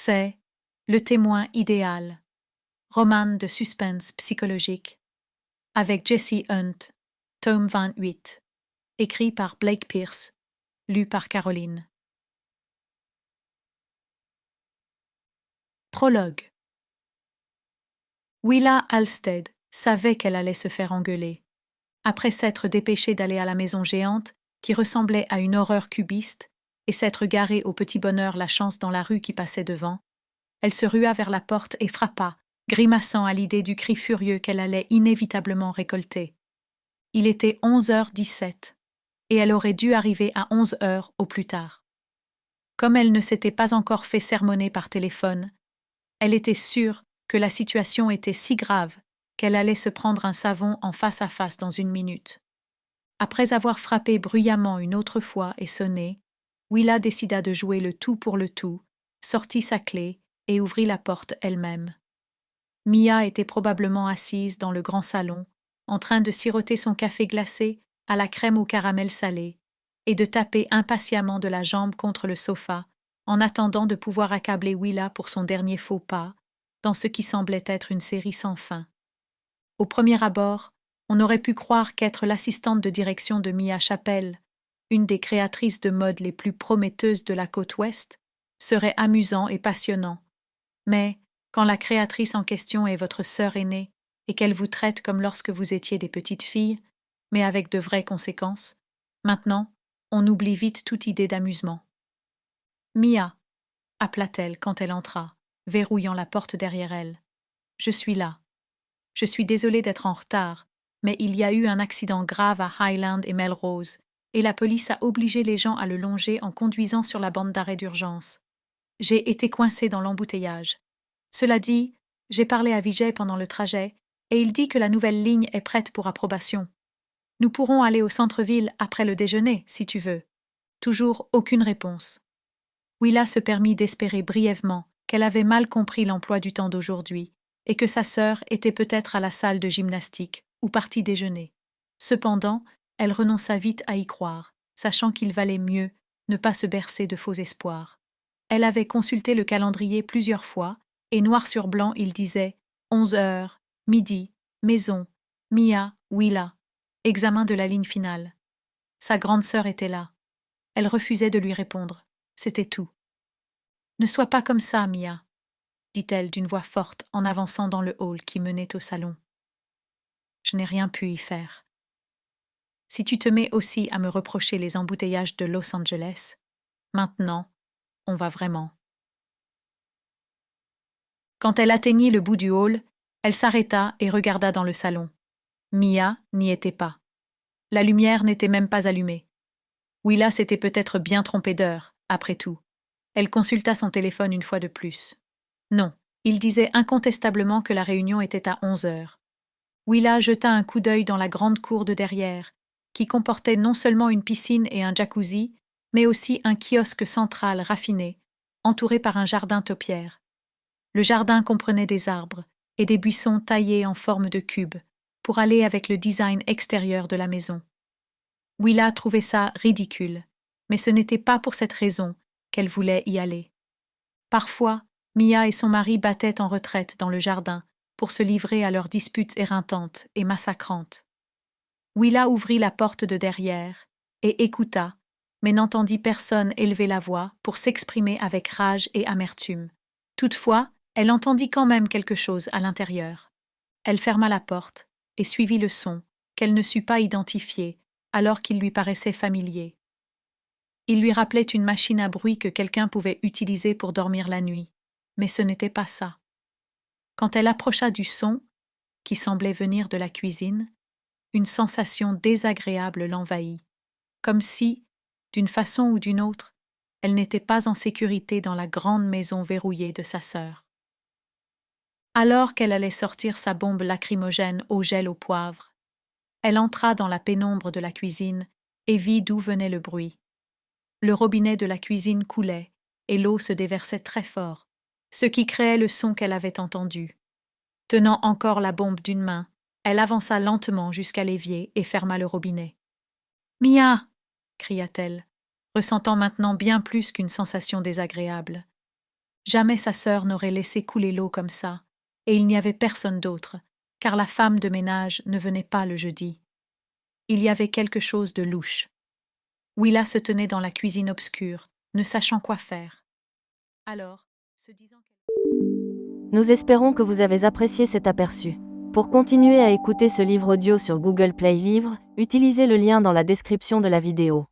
C'est Le témoin idéal, roman de suspense psychologique, avec Jesse Hunt, tome 28, écrit par Blake Pierce, lu par Caroline. Prologue. Willa Halstead savait qu'elle allait se faire engueuler. Après s'être dépêchée d'aller à la maison géante, qui ressemblait à une horreur cubiste, et s'être garée au petit bonheur la chance dans la rue qui passait devant, elle se rua vers la porte et frappa, grimaçant à l'idée du cri furieux qu'elle allait inévitablement récolter. Il était 11h17, et elle aurait dû arriver à 11h au plus tard. Comme elle ne s'était pas encore fait sermonner par téléphone, elle était sûre que la situation était si grave qu'elle allait se prendre un savon en face à face dans une minute. Après avoir frappé bruyamment une autre fois et sonné, Willa décida de jouer le tout pour le tout, sortit sa clé et ouvrit la porte elle-même. Mia était probablement assise dans le grand salon, en train de siroter son café glacé à la crème au caramel salé et de taper impatiemment de la jambe contre le sofa en attendant de pouvoir accabler Willa pour son dernier faux pas, dans ce qui semblait être une série sans fin. Au premier abord, on aurait pu croire qu'être l'assistante de direction de Mia Chappell, une des créatrices de mode les plus prometteuses de la côte ouest, serait amusant et passionnant. Mais, quand la créatrice en question est votre sœur aînée et qu'elle vous traite comme lorsque vous étiez des petites filles, mais avec de vraies conséquences, maintenant, on oublie vite toute idée d'amusement. « Mia » appela-t-elle quand elle entra, verrouillant la porte derrière elle. « Je suis là. Je suis désolée d'être en retard, mais il y a eu un accident grave à Highland et Melrose, et la police a obligé les gens à le longer en conduisant sur la bande d'arrêt d'urgence. J'ai été coincée dans l'embouteillage. Cela dit, j'ai parlé à Vijay pendant le trajet, et il dit que la nouvelle ligne est prête pour approbation. Nous pourrons aller au centre-ville après le déjeuner, si tu veux. » Toujours aucune réponse. Willa se permit d'espérer brièvement qu'elle avait mal compris l'emploi du temps d'aujourd'hui, et que sa sœur était peut-être à la salle de gymnastique ou partie déjeuner. Cependant, elle renonça vite à y croire, sachant qu'il valait mieux ne pas se bercer de faux espoirs. Elle avait consulté le calendrier plusieurs fois, et noir sur blanc il disait 11h, midi, maison, Mia, Willa, examen de la ligne finale. Sa grande sœur était là. Elle refusait de lui répondre. C'était tout. « Ne sois pas comme ça, Mia, » dit-elle d'une voix forte en avançant dans le hall qui menait au salon. « Je n'ai rien pu y faire. Si tu te mets aussi à me reprocher les embouteillages de Los Angeles, maintenant, on va vraiment. » Quand elle atteignit le bout du hall, elle s'arrêta et regarda dans le salon. Mia n'y était pas. La lumière n'était même pas allumée. Willa s'était peut-être bien trompée d'heure, après tout. Elle consulta son téléphone une fois de plus. Non, il disait incontestablement que la réunion était à 11h. Willa jeta un coup d'œil dans la grande cour de derrière, qui comportait non seulement une piscine et un jacuzzi, mais aussi un kiosque central raffiné, entouré par un jardin taupière. Le jardin comprenait des arbres et des buissons taillés en forme de cube, pour aller avec le design extérieur de la maison. Willa trouvait ça ridicule, mais ce n'était pas pour cette raison qu'elle voulait y aller. Parfois, Mia et son mari battaient en retraite dans le jardin pour se livrer à leurs disputes éreintantes et massacrantes. Willa ouvrit la porte de derrière et écouta, mais n'entendit personne élever la voix pour s'exprimer avec rage et amertume. Toutefois, elle entendit quand même quelque chose à l'intérieur. Elle ferma la porte et suivit le son, qu'elle ne sut pas identifier, alors qu'il lui paraissait familier. Il lui rappelait une machine à bruit que quelqu'un pouvait utiliser pour dormir la nuit, mais ce n'était pas ça. Quand elle approcha du son, qui semblait venir de la cuisine, une sensation désagréable l'envahit, comme si, d'une façon ou d'une autre, elle n'était pas en sécurité dans la grande maison verrouillée de sa sœur. Alors qu'elle allait sortir sa bombe lacrymogène au gel au poivre, elle entra dans la pénombre de la cuisine et vit d'où venait le bruit. Le robinet de la cuisine coulait et l'eau se déversait très fort, ce qui créait le son qu'elle avait entendu. Tenant encore la bombe d'une main, elle avança lentement jusqu'à l'évier et ferma le robinet. « Mia !» cria-t-elle, ressentant maintenant bien plus qu'une sensation désagréable. Jamais sa sœur n'aurait laissé couler l'eau comme ça, et il n'y avait personne d'autre, car la femme de ménage ne venait pas le jeudi. Il y avait quelque chose de louche. Willa se tenait dans la cuisine obscure, ne sachant quoi faire. Alors, se disant Nous espérons que vous avez apprécié cet aperçu. Pour continuer à écouter ce livre audio sur Google Play Livres, utilisez le lien dans la description de la vidéo.